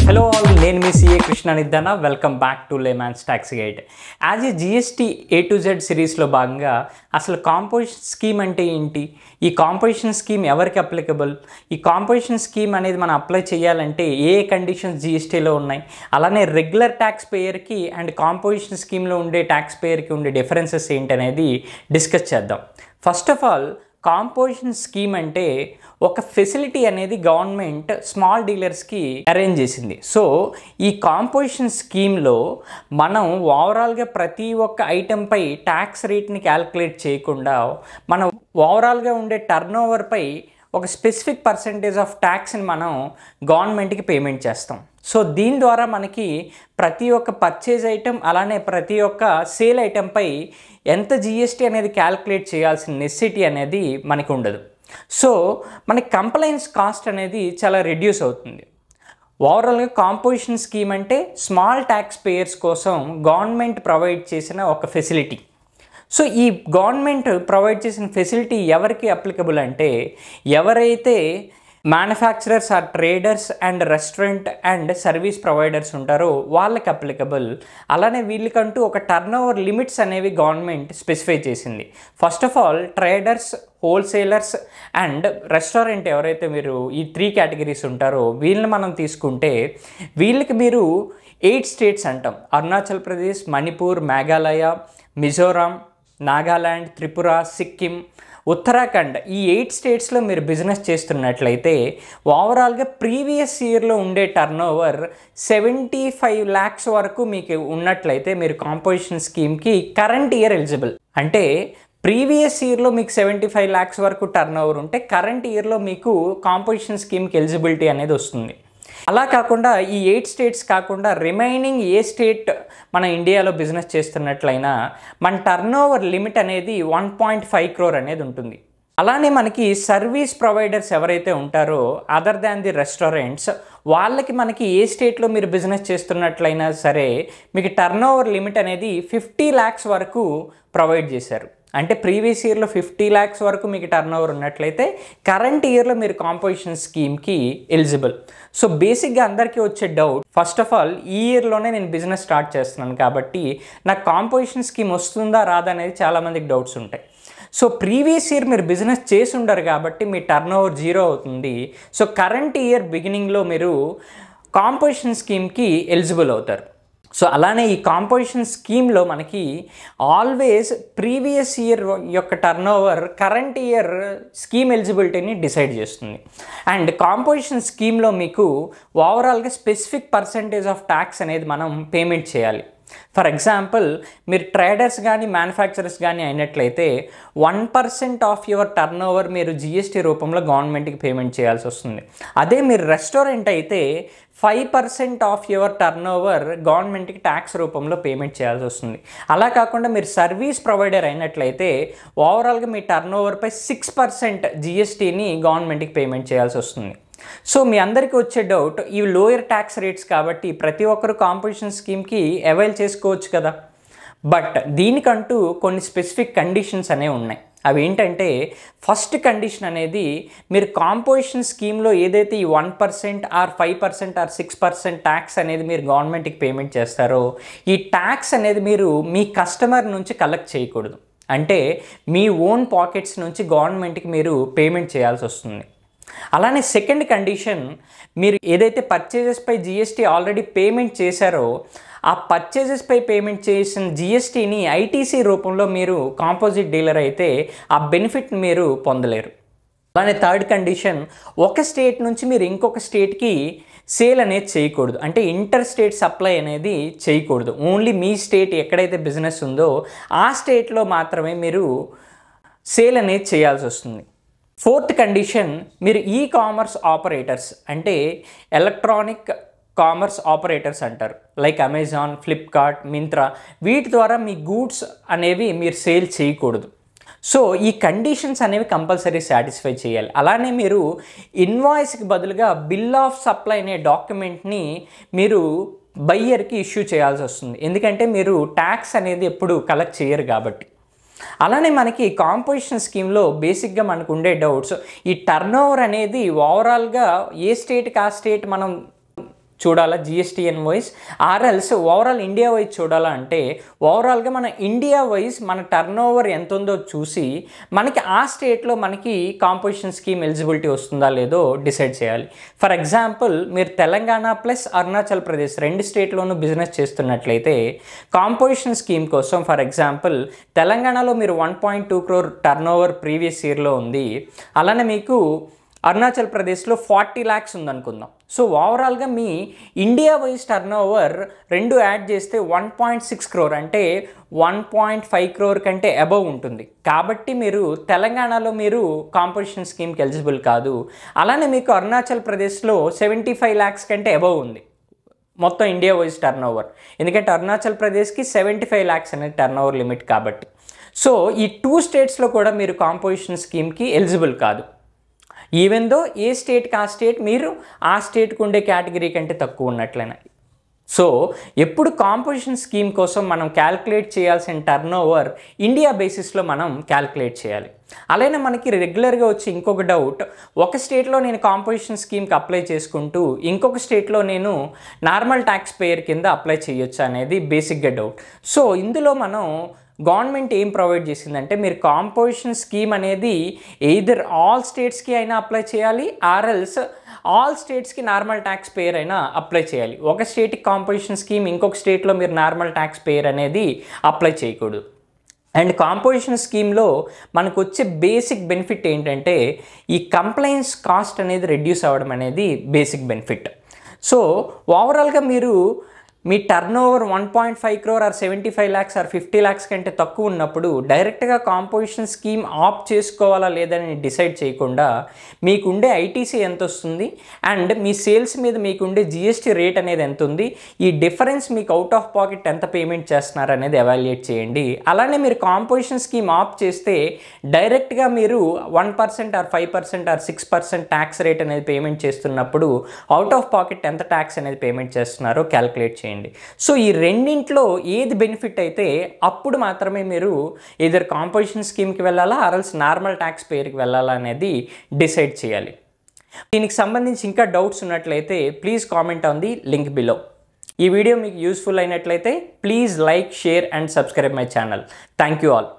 Hello all, నేను మీ CA Krishna Niddana. Welcome back to layman's tax guide. As a GST A to Z సిరీస్లో భాగంగా అసలు కాంపోజిషన్ స్కీమ్ అంటే ఏంటి, ఈ కాంపోజిషన్ స్కీమ్ ఎవరికి అప్లికబుల్, ఈ కాంపోజిషన్ స్కీమ్ అనేది మనం అప్లై చేయాలంటే ఏ కండిషన్స్ జిఎస్టీలో ఉన్నాయి, అలానే రెగ్యులర్ ట్యాక్స్ పేయర్కి అండ్ కాంపోజిషన్ స్కీమ్లో ఉండే ట్యాక్స్ పేయర్కి ఉండే డిఫరెన్సెస్ ఏంటి అనేది డిస్కస్ చేద్దాం. First of all, composition scheme అంటే ఒక ఫెసిలిటీ అనేది గవర్నమెంట్ స్మాల్ డీలర్స్కి అరేంజ్ చేసింది. సో ఈ కాంపోజిషన్ స్కీమ్లో మనం ఓవరాల్గా ప్రతి ఒక్క ఐటెంపై ట్యాక్స్ రేట్ని క్యాలిక్యులేట్ చేయకుండా మనం ఓవరాల్గా ఉండే టర్న్ ఓవర్పై ఒక స్పెసిఫిక్ పర్సంటేజ్ ఆఫ్ ట్యాక్స్ని మనం గవర్నమెంట్కి పేమెంట్ చేస్తాం. సో దీని ద్వారా మనకి ప్రతి ఒక్క పర్చేజ్ ఐటెం అలానే ప్రతి ఒక్క సేల్ ఐటెంపై ఎంత జిఎస్టీ అనేది క్యాలిక్యులేట్ చేయాల్సిన నెసెసిటీ అనేది మనకు ఉండదు. సో మనకి కంప్లైన్స్ కాస్ట్ అనేది చాలా రెడ్యూస్ అవుతుంది. ఓవరాల్గా కాంపోజిషన్ స్కీమ్ అంటే స్మాల్ ట్యాక్స్ పేయర్స్ కోసం గవర్నమెంట్ ప్రొవైడ్ చేసిన ఒక ఫెసిలిటీ. సో ఈ గవర్నమెంట్ ప్రొవైడ్ చేసిన ఫెసిలిటీ ఎవరికి అప్లికబుల్ అంటే ఎవరైతే manufacturers are traders and restaurant and service providers ఉంటారో వాళ్ళకి అప్లికబుల్. అలానే వీళ్ళకంటూ ఒక టర్న్ ఓవర్ లిమిట్స్ అనేవి గవర్నమెంట్ స్పెసిఫై చేసింది. First of all, traders, wholesalers and restaurant ఎవరైతే మీరు ఈ 3 కేటగిరీస్ ఉంటారో వీళ్ళని మనం తీసుకుంటే వీళ్ళకి మీరు 8 స్టేట్స్ అంటాం. అరుణాచల్ ప్రదేశ్, మణిపూర్, మేఘాలయ, మిజోరాం, నాగాల్యాండ్, త్రిపుర, సిక్కిం, ఉత్తరాఖండ్, ఈ 8 స్టేట్స్లో మీరు బిజినెస్ చేస్తున్నట్లయితే ఓవరాల్గా ప్రీవియస్ ఇయర్లో ఉండే టర్న్ ఓవర్ 75 lakhs వరకు మీకు ఉన్నట్లయితే మీరు కాంపోజిషన్ స్కీమ్కి కరెంట్ ఇయర్ ఎలిజిబుల్. అంటే ప్రీవియస్ ఇయర్లో మీకు 75 lakhs వరకు టర్న్ ఓవర్ ఉంటే కరెంట్ ఇయర్లో మీకు కాంపోజిషన్ స్కీమ్కి ఎలిజిబిలిటీ అనేది వస్తుంది. అలా కాకుండా ఈ 8 స్టేట్స్ కాకుండా రిమైనింగ్ ఏ స్టేట్ మన ఇండియాలో బిజినెస్ చేస్తున్నట్లయినా మన టర్న్ ఓవర్ లిమిట్ అనేది 1.5 crore అనేది ఉంటుంది. అలానే మనకి సర్వీస్ ప్రొవైడర్స్ ఎవరైతే ఉంటారో అదర్ దాన్ ది రెస్టారెంట్స్ వాళ్ళకి మనకి ఏ స్టేట్లో మీరు బిజినెస్ చేస్తున్నట్లయినా సరే మీకు టర్న్ ఓవర్ లిమిట్ అనేది 50 lakhs వరకు ప్రొవైడ్ చేశారు. అంటే ప్రీవియస్ ఇయర్లో 50 lakhs వరకు మీకు టర్న్ ఓవర్ ఉన్నట్లయితే కరెంట్ ఇయర్లో మీరు కాంపోజిషన్ స్కీమ్కి ఎలిజిబుల్. సో బేసిక్గా అందరికీ వచ్చే డౌట్, ఫస్ట్ ఆఫ్ ఆల్ ఈ ఇయర్లోనే నేను బిజినెస్ స్టార్ట్ చేస్తున్నాను కాబట్టి నాకు కాంపోజిషన్ స్కీమ్ వస్తుందా రాదా అనేది చాలామందికి డౌట్స్ ఉంటాయి. సో ప్రీవియస్ ఇయర్ మీరు బిజినెస్ చేసి ఉండరు కాబట్టి మీ టర్న్ ఓవర్ 0 అవుతుంది. సో కరెంట్ ఇయర్ బిగినింగ్లో మీరు కాంపోజిషన్ స్కీమ్కి ఎలిజిబుల్ అవుతారు. సో అలానే ఈ కాంపోజిషన్ స్కీమ్లో మనకి ఆల్వేస్ ప్రీవియస్ ఇయర్ యొక్క turnover current year scheme ఎలిజిబిలిటీని డిసైడ్ చేస్తుంది. అండ్ కాంపోజిషన్ స్కీమ్లో మీకు ఓవరాల్గా స్పెసిఫిక్ పర్సంటేజ్ ఆఫ్ ట్యాక్స్ అనేది మనం పేమెంట్ చేయాలి. ఫర్ ఎగ్జాంపుల్, మీరు ట్రేడర్స్ కానీ మ్యానుఫ్యాక్చరర్స్ కానీ అయినట్లయితే 1% ఆఫ్ యువర్ టర్న్ ఓవర్ మీరు జిఎస్టీ రూపంలో గవర్నమెంట్కి పేమెంట్ చేయాల్సి వస్తుంది. అదే మీరు రెస్టారెంట్ అయితే 5% ఆఫ్ యువర్ టర్న్ ఓవర్ గవర్నమెంట్కి ట్యాక్స్ రూపంలో పేమెంట్ చేయాల్సి వస్తుంది. అలా కాకుండా మీరు సర్వీస్ ప్రొవైడర్ అయినట్లయితే ఓవరాల్గా మీ టర్న్ ఓవర్పై 6% జిఎస్టీని గవర్నమెంట్కి పేమెంట్ చేయాల్సి వస్తుంది. సో మీ అందరికీ వచ్చే డౌట్, ఇవి లోయర్ ట్యాక్స్ రేట్స్ కాబట్టి ప్రతి ఒక్కరు కాంపోజిషన్ స్కీమ్కి అవైల్ చేసుకోవచ్చు కదా. బట్ దీనికంటూ కొన్ని స్పెసిఫిక్ కండిషన్స్ అనేవి ఉన్నాయి. అవి ఏంటంటే, ఫస్ట్ కండిషన్ అనేది మీరు కాంపోజిషన్ స్కీమ్లో ఏదైతే ఈ 1% ఆర్ 5% ఆర్ 6% ట్యాక్స్ అనేది మీరు గవర్నమెంట్కి పేమెంట్ చేస్తారో ఈ ట్యాక్స్ అనేది మీరు మీ కస్టమర్ నుంచి కలెక్ట్ చేయకూడదు. అంటే మీ ఓన్ పాకెట్స్ నుంచి గవర్నమెంట్కి మీరు పేమెంట్ చేయాల్సి వస్తుంది. అలానే సెకండ్ కండిషన్, మీరు ఏదైతే పర్చేజెస్పై జిఎస్టీ ఆల్రెడీ పేమెంట్ చేశారో ఆ పర్చేజెస్పై పేమెంట్ చేసిన జిఎస్టీని ఐటీసీ రూపంలో మీరు కాంపోజిట్ డీలర్ అయితే ఆ బెనిఫిట్ మీరు పొందలేరు. అలానే థర్డ్ కండిషన్, ఒక స్టేట్ నుంచి మీరు ఇంకొక స్టేట్కి సేల్ అనేది చేయకూడదు. అంటే ఇంటర్ స్టేట్ సప్లై అనేది చేయకూడదు. ఓన్లీ మీ స్టేట్ ఎక్కడైతే బిజినెస్ ఉందో ఆ స్టేట్లో మాత్రమే మీరు సేల్ అనేది చేయాల్సి వస్తుంది. ఫోర్త్ కండిషన్, మీరు ఈ కామర్స్ ఆపరేటర్స్ అంటే ఎలక్ట్రానిక్ కామర్స్ ఆపరేటర్స్ అంటారు, లైక్ అమెజాన్, ఫ్లిప్కార్ట్, మింత్రా, వీటి ద్వారా మీ గూడ్స్ అనేవి మీరు సేల్ చేయకూడదు. సో ఈ కండిషన్స్ అనేవి కంపల్సరీ సాటిస్ఫై చేయాలి. అలానే మీరు ఇన్వాయిస్కి బదులుగా బిల్ ఆఫ్ సప్లై అనే డాక్యుమెంట్ని మీరు బయ్యర్కి ఇష్యూ చేయాల్సి వస్తుంది. ఎందుకంటే మీరు ట్యాక్స్ అనేది ఎప్పుడు కలెక్ట్ చేయరు కాబట్టి. అలానే మనకి కాంపోజిషన్ స్కీమ్లో బేసిక్గా మనకు ఉండే డౌట్స్, ఈ టర్న్ ఓవర్ అనేది ఓవరాల్గా ఏ స్టేట్కి ఆ స్టేట్ మనం చూడాలా GSTN wise, or else overall India wise చూడాలా అంటే ఓవరాల్గా మన ఇండియా వైజ్ మన టర్న్ ఓవర్ ఎంత ఉందో చూసి మనకి ఆ స్టేట్లో మనకి కాంపోజిషన్ స్కీమ్ ఎలిజిబిలిటీ వస్తుందా లేదో డిసైడ్ చేయాలి. ఫర్ ఎగ్జాంపుల్ మీరు తెలంగాణ ప్లస్ అరుణాచల్ ప్రదేశ్ 2 స్టేట్లోనూ బిజినెస్ చేస్తున్నట్లయితే కాంపోజిషన్ స్కీమ్ కోసం ఫర్ ఎగ్జాంపుల్ తెలంగాణలో మీరు 1.2 crore టర్న్ ఓవర్ ప్రీవియస్ ఇయర్లో ఉంది, అలానే మీకు అరుణాచల్ ప్రదేశ్లో 40 lakhs ఉందనుకుందాం. సో ఓవరాల్గా మీ India wise turnover 2 add చేస్తే 1.6 crore అంటే 1.5 crore కంటే అబవ్ ఉంటుంది. కాబట్టి మీరు తెలంగాణలో మీరు కాంపోజిషన్ స్కీమ్కి ఎలిజిబుల్ కాదు. అలానే మీకు అరుణాచల్ ప్రదేశ్లో 75 lakhs కంటే అబవ్ ఉంది మొత్తం ఇండియా వైజ్ టర్న్ ఓవర్, ఎందుకంటే అరుణాచల్ ప్రదేశ్కి 75 lakhs అనేది టర్న్ ఓవర్ లిమిట్ కాబట్టి. సో ఈ 2 స్టేట్స్లో కూడా మీరు కాంపోజిషన్ స్కీమ్కి ఎలిజిబుల్ కాదు. ఈవెన్ దో ఏ స్టేట్కి ఆ స్టేట్ మీరు ఆ స్టేట్కి ఉండే కేటగిరీ కంటే తక్కువ ఉన్నట్లయినా. సో ఎప్పుడు కాంపోజిషన్ స్కీమ్ కోసం మనం క్యాల్కులేట్ చేయాల్సిన టర్న్ ఓవర్ ఇండియా బేసిస్లో మనం క్యాల్కులేట్ చేయాలి. అలానే మనకి రెగ్యులర్గా వచ్చి ఇంకొక డౌట్, ఒక స్టేట్లో నేను కాంపోజిషన్ స్కీమ్కి అప్లై చేసుకుంటూ ఇంకొక స్టేట్లో నేను నార్మల్ ట్యాక్స్ పేయర్ కింద అప్లై చేయొచ్చు అనేది బేసిక్గా డౌట్. సో ఇందులో మనం గవర్నమెంట్ ఏం ప్రొవైడ్ చేసిందంటే మీరు కాంపోజిషన్ స్కీమ్ అనేది ఎయిదర్ ఆల్ స్టేట్స్కి అయినా అప్లై చేయాలి, ఆర్ఎల్స్ ఆల్ స్టేట్స్కి నార్మల్ ట్యాక్స్ పేయర్ అయినా అప్లై చేయాలి. ఒక స్టేట్కి కాంపోజిషన్ స్కీమ్ ఇంకొక స్టేట్లో మీరు నార్మల్ ట్యాక్స్ పేయర్ అనేది అప్లై చేయకూడదు. అండ్ కాంపోజిషన్ స్కీమ్లో మనకు వచ్చే బేసిక్ బెనిఫిట్ ఏంటంటే ఈ కంప్లైన్స్ కాస్ట్ అనేది రెడ్యూస్ అవ్వడం అనేది బేసిక్ బెనిఫిట్. సో ఓవరాల్గా మీరు మీ turnover 1.5 crore or 75 lakhs or 50 lakhs కంటే తక్కువ ఉన్నప్పుడు డైరెక్ట్గా కాంపోజిషన్ స్కీమ్ ఆప్ట్ చేసుకోవాలా లేదని డిసైడ్ చేయకుండా మీకుండే ఐటీసీ ఎంత వస్తుంది అండ్ మీ సేల్స్ మీద మీకుండే జిఎస్టీ రేట్ అనేది ఎంత ఉంది, ఈ డిఫరెన్స్ మీకు అవుట్ ఆఫ్ పాకెట్ ఎంత పేమెంట్ చేస్తున్నారు అనేది ఎవాల్యుయేట్ చేయండి. అలానే మీరు కాంపోజిషన్ స్కీమ్ ఆప్ట్ చేస్తే డైరెక్ట్గా మీరు 1% ఆర్ 5% ఆర్ 6% ట్యాక్స్ రేట్ అనేది పేమెంట్ చేస్తున్నప్పుడు అవుట్ ఆఫ్ పాకెట్ ఎంత ట్యాక్స్ అనేది పేమెంట్ చేస్తున్నారో క్యాల్కులేట్ చేయండి. సో ఈ రెండింట్లో ఏది బెనిఫిట్ అయితే అప్పుడు మాత్రమే మీరు ఎయిదర్ కాంపోజిషన్ స్కీమ్కి వెళ్ళాలా ఆర్ఎల్స్ నార్మల్ ట్యాక్స్ పేయర్కి వెళ్ళాలా అనేది డిసైడ్ చేయాలి. దీనికి సంబంధించి ఇంకా డౌట్స్ ఉన్నట్లయితే please comment on the link below. ఈ వీడియో మీకు యూస్ఫుల్ అయినట్లయితే please like, share and subscribe my channel. Thank you all.